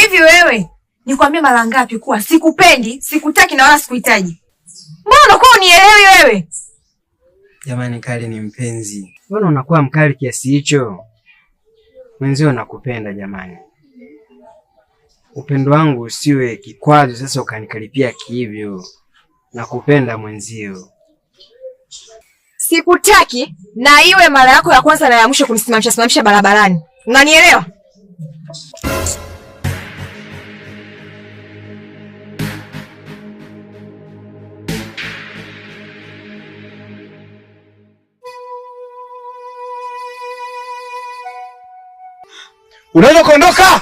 Hivi wewe, nikwambie mara ngapi kuwa sikupendi, sikutaki na wala sikuhitaji? Mbona unakuwa unielewi wewe? Jamani, Kali ni mpenzi. Mbona unakuwa mkali kiasi hicho? Mwenzio nakupenda jamani. Upendo wangu usiwe kikwazo sasa ukanikaripia kihivyo. Nakupenda mwenzio. Sikutaki na iwe mara yako ya kwanza na ya mwisho kunisimamisha barabarani. Unanielewa? Unaweza kuondoka?